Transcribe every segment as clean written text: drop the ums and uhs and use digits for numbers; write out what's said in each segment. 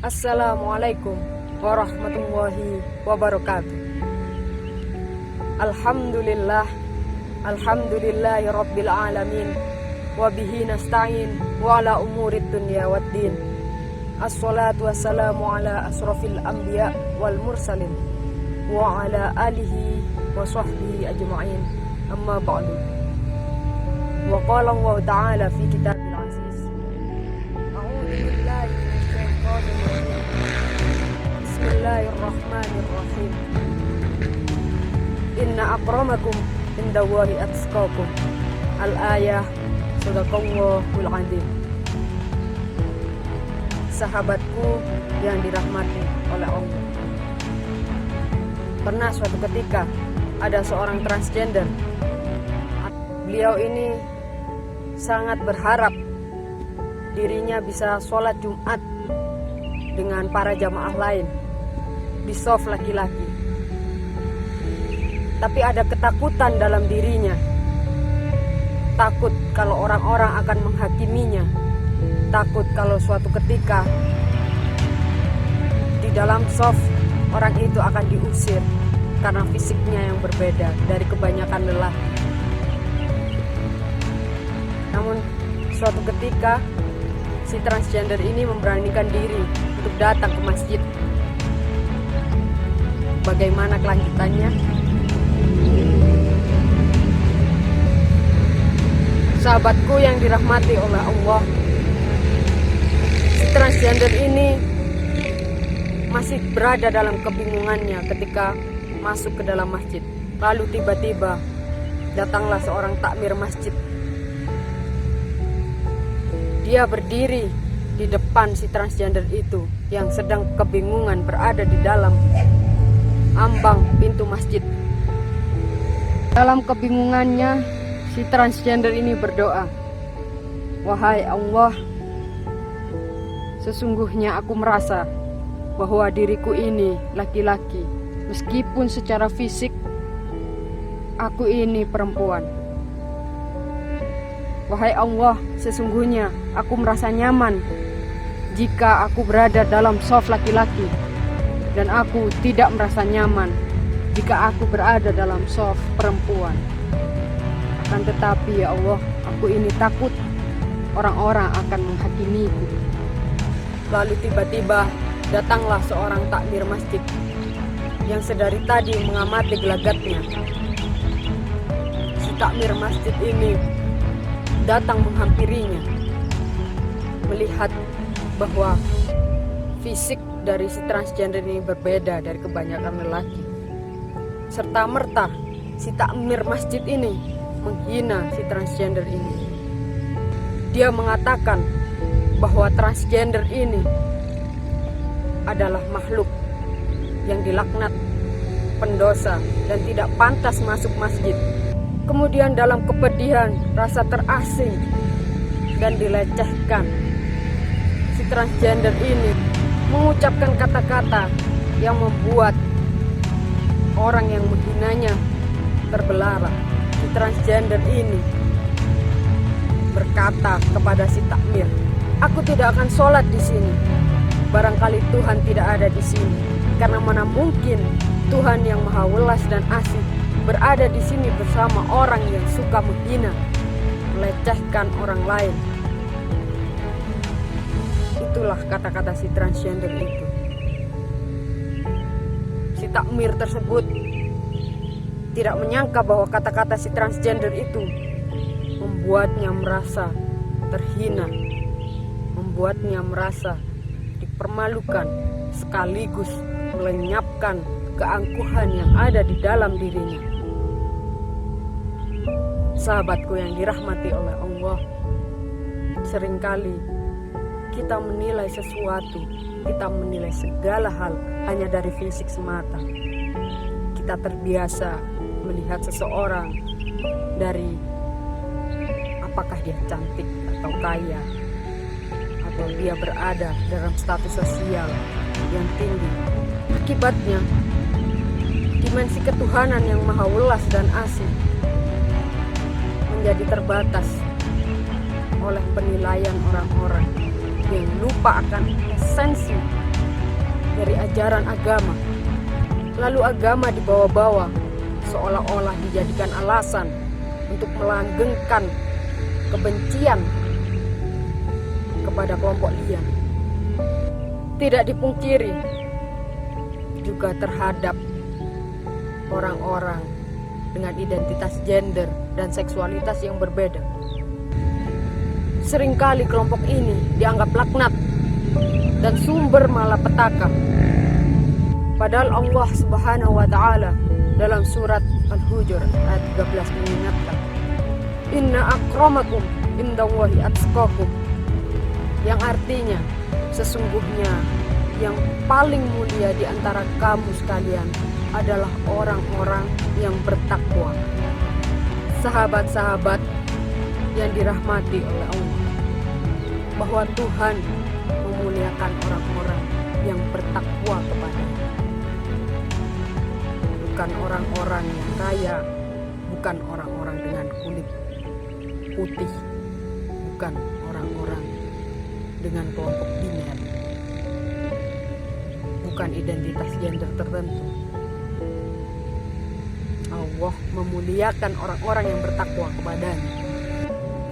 Assalamualaikum warahmatullahi wabarakatuh. Alhamdulillahi rabbil alamin, wabihi nasta'in wa ala umurid dunya waddin. Assalatu wassalamu ala asrafil anbiya wal mursalin wa ala alihi wa sahbihi ajma'in, amma ba'du. Wa qala Allah ta'ala fi kitabil aziz, a'udzu billahi minasy syaithanir rajim. Bismillahirrahmanirrahim. Inna akramakum indallahi atqakum. Al-ayah, sadaqallahul azim. Sahabatku yang dirahmati oleh Allah, pernah suatu ketika ada seorang transgender. Beliau ini sangat berharap dirinya bisa sholat Jumat dengan para jamaah lain di shaf laki-laki. Tapi ada ketakutan dalam dirinya. Takut kalau orang-orang akan menghakiminya. Takut kalau suatu ketika di dalam shaf orang itu akan diusir karena fisiknya yang berbeda dari kebanyakan lelaki. Namun suatu ketika si transgender ini memberanikan diri untuk datang ke masjid. Bagaimana kelanjutannya? Sahabatku yang dirahmati oleh Allah, si transgender ini masih berada dalam kebingungannya ketika masuk ke dalam masjid. Lalu tiba-tiba datanglah seorang takmir masjid. Dia berdiri di depan si transgender itu yang sedang kebingungan berada di dalam ambang pintu masjid. Dalam kebingungannya, si transgender ini berdoa, "Wahai Allah, sesungguhnya aku merasa bahwa diriku ini laki-laki, meskipun secara fisik aku ini perempuan. Wahai Allah, sesungguhnya aku merasa nyaman jika aku berada dalam shaf laki-laki, dan aku tidak merasa nyaman jika aku berada dalam shaf perempuan. Akan tetapi ya Allah, aku ini takut orang-orang akan menghakimiku." Lalu tiba-tiba datanglah seorang takmir masjid yang sedari tadi mengamati gelagatnya. Si takmir masjid ini datang menghampirinya, melihat bahwa fisik dari si transgender ini berbeda dari kebanyakan lelaki. Serta merta si takmir masjid ini menghina si transgender ini. Dia mengatakan bahwa transgender ini adalah makhluk yang dilaknat, pendosa, dan tidak pantas masuk masjid. Kemudian dalam kepedihan, rasa terasing, dan dilecehkan, si transgender ini mengucapkan kata-kata yang membuat orang yang menghinanya terbelalak. Si transgender ini berkata kepada si takmir, "Aku tidak akan sholat di sini. Barangkali Tuhan tidak ada di sini, karena mana mungkin Tuhan yang Maha Welas dan Asih berada di sini bersama orang yang suka menghina, melecehkan orang lain." Itulah kata-kata si transgender itu. Si takmir tersebut tidak menyangka bahwa kata-kata si transgender itu membuatnya merasa terhina, membuatnya merasa dipermalukan, sekaligus melenyapkan keangkuhan yang ada di dalam dirinya. Sahabatku yang dirahmati oleh Allah, seringkali kita menilai sesuatu, kita menilai segala hal hanya dari fisik semata. Kita terbiasa melihat seseorang dari apakah dia cantik atau kaya, atau dia berada dalam status sosial yang tinggi. Akibatnya, dimensi ketuhanan yang Maha Welas dan Asih menjadi terbatas oleh penilaian orang-orang yang lupa akan esensi dari ajaran agama. Lalu agama dibawa-bawa seolah-olah dijadikan alasan untuk melanggengkan kebencian kepada kelompok liar. Tidak dipungkiri juga terhadap orang-orang dengan identitas gender dan seksualitas yang berbeda. Seringkali kelompok ini dianggap laknat dan sumber malapetaka. Padahal Allah Subhanahu wa Ta'ala dalam surat Al-Hujur ayat 13 mengingatkan, "Inna akramakum indallahi atqakum," yang artinya sesungguhnya yang paling mulia di antara kamu sekalian adalah orang-orang yang bertakwa. Sahabat-sahabat yang dirahmati oleh Allah, bahwa Tuhan memuliakan orang-orang yang bertakwa kepada-Nya. Bukan orang-orang yang kaya, bukan orang-orang dengan kulit putih, bukan orang-orang dengan kelompok biner, bukan identitas gender tertentu. Allah memuliakan orang-orang yang bertakwa kepada-Nya.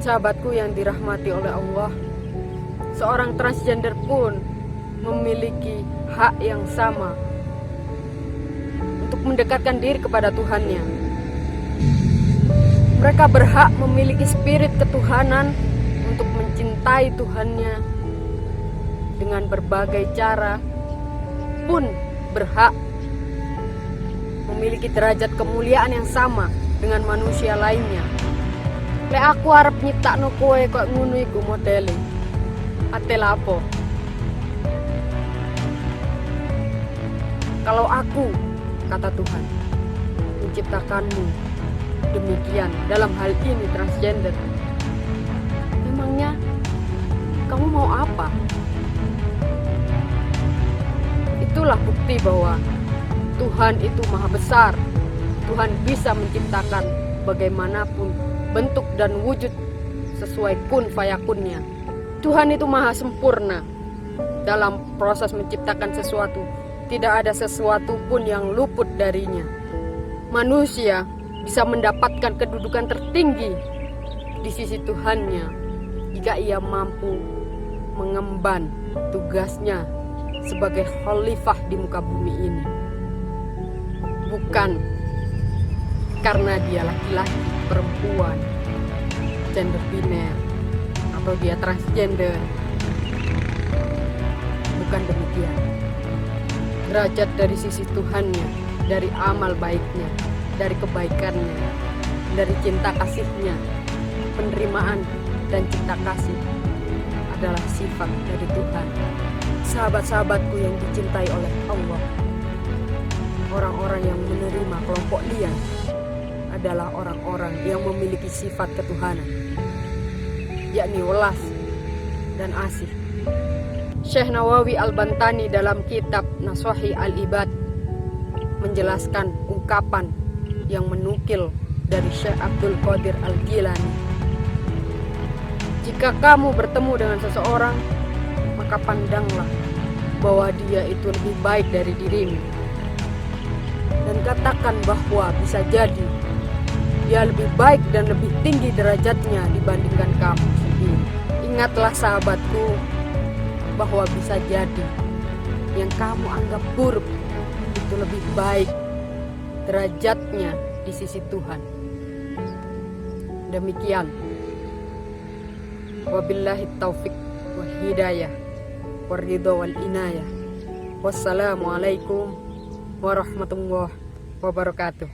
Sahabatku yang dirahmati oleh Allah, seorang transgender pun memiliki hak yang sama untuk mendekatkan diri kepada Tuhannya. Mereka berhak memiliki spirit ketuhanan untuk mencintai Tuhannya dengan berbagai cara, pun berhak memiliki derajat kemuliaan yang sama dengan manusia lainnya. Lek aku arep nyiptakno kowe kok ngono iku modele. Ate lapo? Kalau aku, kata Tuhan, menciptakanmu demikian dalam hal ini transgender, memangnya kamu mau apa? Itulah bukti bahwa Tuhan itu maha besar. Tuhan bisa menciptakan bagaimanapun bentuk dan wujud sesuai kun fayakunnya. Tuhan itu maha sempurna dalam proses menciptakan sesuatu. Tidak ada sesuatu pun yang luput darinya. Manusia bisa mendapatkan kedudukan tertinggi di sisi Tuhannya jika ia mampu mengemban tugasnya sebagai khalifah di muka bumi ini. Bukan karena dia laki-laki, perempuan, gender biner, atau dia transgender. Bukan demikian. Derajat dari sisi Tuhannya, dari amal baiknya, dari kebaikannya, dari cinta kasihnya, penerimaan dan cinta kasih adalah sifat dari Tuhan. Sahabat-sahabatku yang dicintai oleh Allah, orang-orang yang menerima kelompok liar adalah orang-orang yang memiliki sifat ketuhanan, yakni welas dan asih. Syekh Nawawi Al-Bantani dalam kitab Nasohi Al-Ibad menjelaskan ungkapan yang menukil dari Syekh Abdul Qadir Al-Jilani. Jika kamu bertemu dengan seseorang, maka pandanglah bahwa dia itu lebih baik dari dirimu, dan katakan bahwa bisa jadi dia lebih baik dan lebih tinggi derajatnya dibandingkan kamu sendiri. Ingatlah sahabatku, bahwa bisa jadi yang kamu anggap buruk itu lebih baik derajatnya di sisi Tuhan. Demikian. Wabillahi taufiq wal hidayah wal ridha wal inayah. Wassalamualaikum warahmatullahi wabarakatuh.